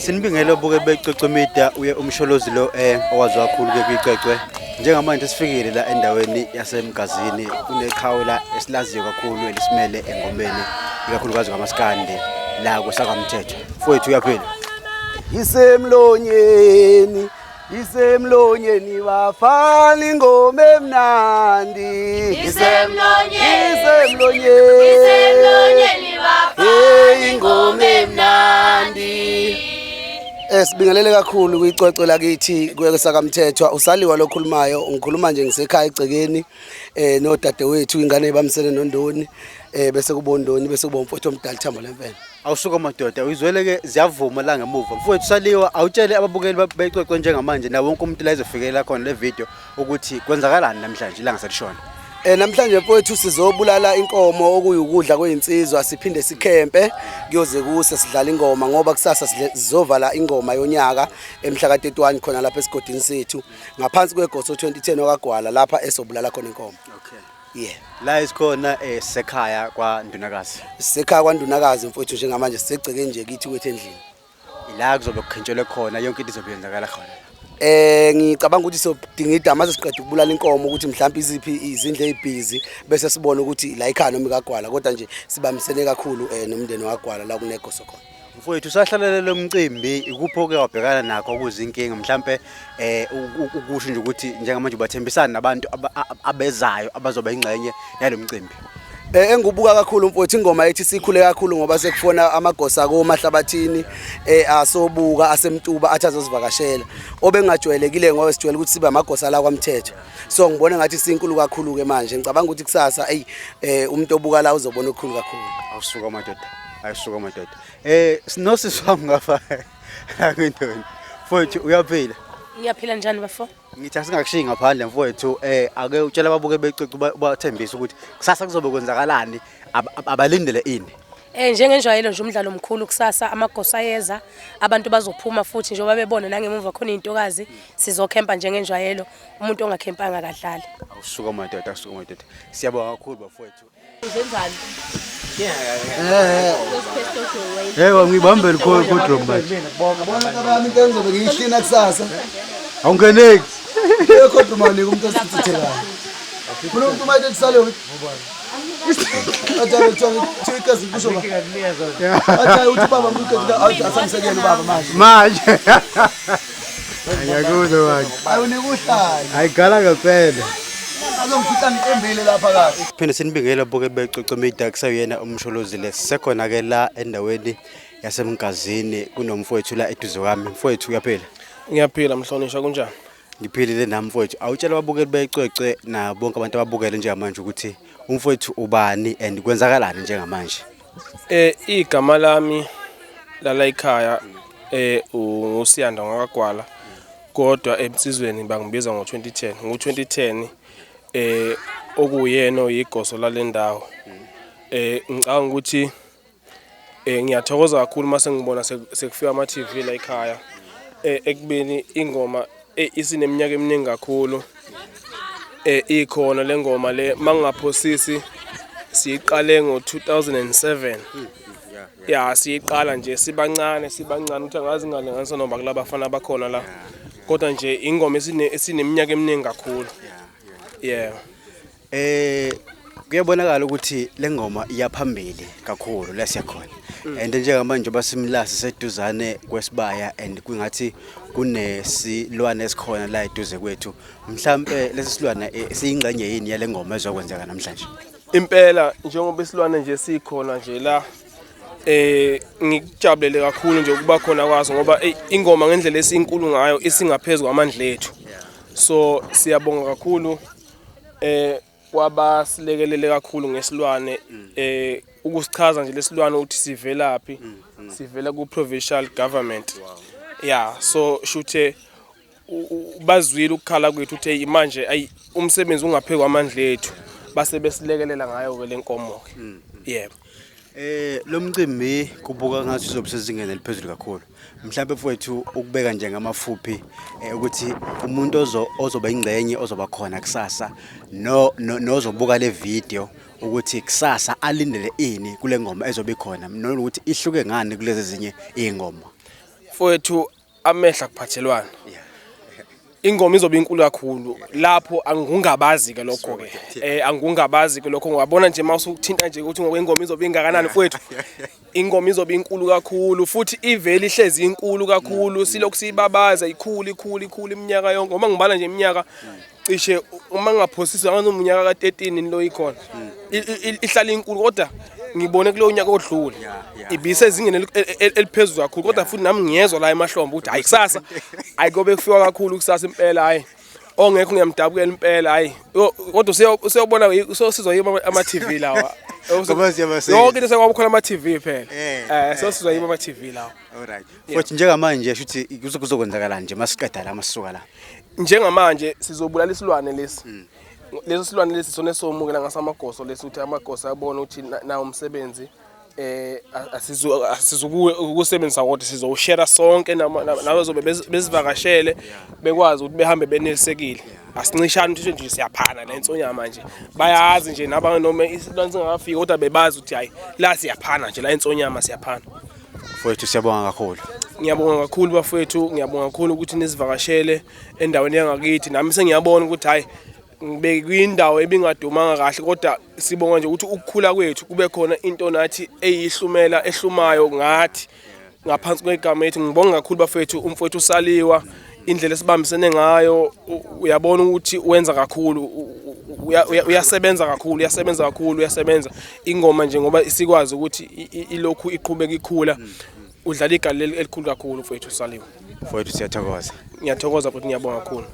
Sinibingele obuke becece media uye umsholozi lo owazi kakhulu ke kwicece njengamanje sifikile la endaweni yasemgazini kuneqhawe la esilaziyo kakhulu elisimele engomeni ikakhulukazi ngamaskande la kusakamthetho mfowethu uyaphila isemlonyeni bafana ingoma emnandi isemlonyeni bafana ingoma emnandi. Sibingelele kakhulu kwicwecwe lakithi kwesakamthethwa usaliwa lokhulumayo ngikhuluma nje ngisekhaya egcekeni nodadewethu ingane ebamisene nondoni bese kubondoni bese kuba umfowethu omdala Thambo lemfene. Awusuka madoda uyizwele ke ziyavuma la ngemuva mfowethu saliwa awutshele ababukeli becwecwe njengamanje na wonke umuntu la izofikela khona le video ukuthi kwenzakalani namhlanje la ngaselishona. Namhlanje mfowethu sizobulala inkomo okuyukudla kwezinsizwa siphinde sikhempe kuyoze kuse sidlala ingoma ngoba kusasa sizovala ingoma yonyaka emhla ka31 khona lapha esigodini sethu ngaphansi kwegoso 2010 okagwala lapha esobulala khona inkomo. Okay. Yeah. La isikhona sekhaya kwaNdunakazi. Sekhaya kwaNdunakazi mfowethu njengamanje sisegceke nje kithi kwethu endlini. Ila kuzobe kukhentshelwe khona yonke into izobenzakala khona. Ngicabanga ukuthi sodinga idama sesiqeda ukubulala inkomo ukuthi mhlawumbe iziphi izindle ezibhizi bese sibone ukuthi la ikhaya noma ikagwala kodwa nje sibamisene kakhulu nomndeni wakagwala la kunegoso khona. Mfowethu usahlalele lo mcimbi ikupho ke wabhekana nakho ukuze inkinga mhlawumbe ukusho nje ukuthi njengamanje ubathembisana nabantu abezayo abazoba ingcenye yalo mcimbi. Engubuka kakhulu mfowethu ingoma yethi sikhule kakhulu ngoba sekufona amagosa komahlabathini asobuka asemtuba athi azosivakashela obengajwayelekile ngoba sijwayele ukuthi sibe amagosa la kwaMthetho so ngibona ngathi sinkulu kakhulu ke manje ngicabanga ukuthi kusasa umuntu obuka la uzobona okukhulu kakhulu. Awusuka madoda ayisuka madoda sinosiswami ngafa akuyintoni mfowethu uyaphila. Ngiyaphila njani bafo? Ngithi asingakushiyi ngaphandle mfowethu ake utshela ababuke becece bathembisa ukuthi kusasa kuzobe kwenzakalani abalindele ini. Njengenjwayelo nje umdlalo omkhulu kusasa amagosa ayeza abantu bazophuma futhi njengoba bebona nangemuva khona izintokazi sizokhempa njengenjwayelo umuntu ongakhempanga kadlali. Awusuka madoda siyabonga kakhulu bafowethu. Uzenzani? Yebo ngibambele kodrum manje. Bona abami into engizobe ngiyihlina kusasa. Awungeneki. Kodrum manje umuntu osithethelayo. Kulo umuntu manje kusale ukuthi Ajalo chika zikusho ba. Athi uthi baba ngikho asamsekela ubaba manje. Ayakuzwa manje. Ayunikuhlala. Ayigala ngempela. Azongifika ngembile lapha kahle. Phinde sinibingela bonke becece media kusayena umsholozi le sekhona ke la endaweni yasemgazini kunomfowethu la eduze kwami mfowethu uyaphila. Ngiyaphila mhlonisha kunjani? Ngiphilile nami mfowethu awutshela ababukeli becece na bonke abantu ababukele njengamanje ukuthi umfowethu ubani and kwenzakalani njengamanje. Igama lami la ekhaya uSiyanda ngakagwala kodwa emsizweni bangibiza ngo2010 ngo2010 okuyena oyigoso lalendawo. Ngicabanga ukuthi ngiyathokoza kakhulu mase ngibona sekufika ama TV la ekhaya ekubeni ingoma isineminyaka eminingi kakhulu ikhona lengoma le mangaphosisi siyiqale ngo2007 ya siyiqala nje sibancane ukuthi angazi ngalenganisa noma kulabafana abakhona la kodwa nje ingoma esineminyaka eminingi kakhulu. Yeah. Kuyabonakala ukuthi lengoma iyaphambili kakhulu la siyakhona. And njengamanje basimlasi seduzane kwesibaya and kungathi kunesilwane esikhona la eduze kwethu. Mhlambe lesi silwane siyingcenye yini yale ngoma ezokwenzeka namhlanje. Impela njengoba isilwane nje sikhona nje la ngikujabulele kakhulu nje ukuba khona kwazo ngoba ingoma ngendlela esinkulu ngayo isingaphezulu amandla ethu. So siyabonga kakhulu kwabasilekelele kakhulu ngesilwane ukusichaza nje lesilwane ukuthi sivelaphi sivela ku provincial government. Yeah, so shuthe bazwile ukukhala kwethu uthi manje umsebenzi ungaphezulu amandla ethu base besilekelela ngayo ke lenkomo ke. Yebo. Lo mcimbi kubuka ngathi uzobe sezingene eliphezulu kakhulu. Mhlawumbe mfowethu ukubeka nje ngamafuphi ukuthi umuntu ozoba ingcenye ozoba khona kusasa nozobuka le video ukuthi kusasa alindele ini kule ngoma ezobe khona nokuthi ihluke ngani kulezi zinye izingoma. Mfowethu amehla kuphathelwana. Ingoma izobe inkulu kakhulu lapho angungabazi ke lokho ke angungabazi ke lokho ngiyabona nje mawusukuthinta nje ukuthi ngokwengoma izobe ingakanani mfowethu ingoma izobe inkulu kakhulu futhi iveli ihlezi inkulu kakhulu silokhu sibabaza ikhulu iminyaka yonke uma ngibala nje iminyaka cishe uma ngaphosisa ngazomnyaka ka13 lo ikhona ihlala inkulu kodwa ngibone kulo nyaka odlule ibise ezingeni eliphezulu kakhulu kodwa futhi nami ngiyezwa la emahlombe ukuthi hayi kusasa ayikobe kufika kakhulu kusasa impela hayi ongekho ngiyamdabukela impela hayi kodwa usiyobona usizwa ama TV lawa yonke into sekwabukhona ama TV phela sizwa yima ama TV lawa. Alright futhi njengamanje shuthi kuzokwenzakala nje masiqeda la masisuka la njengamanje sizobulala isilwane lesi leso silwane lesi sona somukela ngasamagoso lesi uthi amagoso ayabona ukuthi na umsebenzi asizukusebenzisa kodwa sizoshare sonke nabazobe bezivakashele bekwazi ukuthi behambe benelisekile asincishana ukuthi nje siyaphana la ensonyama manje bayazi nje naba noma isilwane singakafiki kodwa bebazi ukuthi hayi la siyaphana nje la ensonyama siyaphana. Mfowethu siyabonga kakhulu. Ngiyabonga kakhulu bafowethu ngiyabonga kakhulu ukuthi nisivakashele endaweni yangakithi nami sengiyabona ukuthi hayi ngibe kwindawo ebingadumanga kahle kodwa sibonga nje ukuthi ukukhula kwethu kube khona into nathi eyihlumela ehlumayo ngathi ngaphansi kwegama ethi ngibonga kakhulu bafethu umfowethu usaliwa indlela esibambisene ngayo uyabona ukuthi wenza kakhulu uyasebenza kakhulu ingoma nje ngoba isikwazi ukuthi ilokhu iqhubeka ikhula udlala igala elikhulu kakhulu mfowethu usaliwa. Mfowethu siyathokoza. Ngiyathokoza futhi ngiyabonga kakhulu.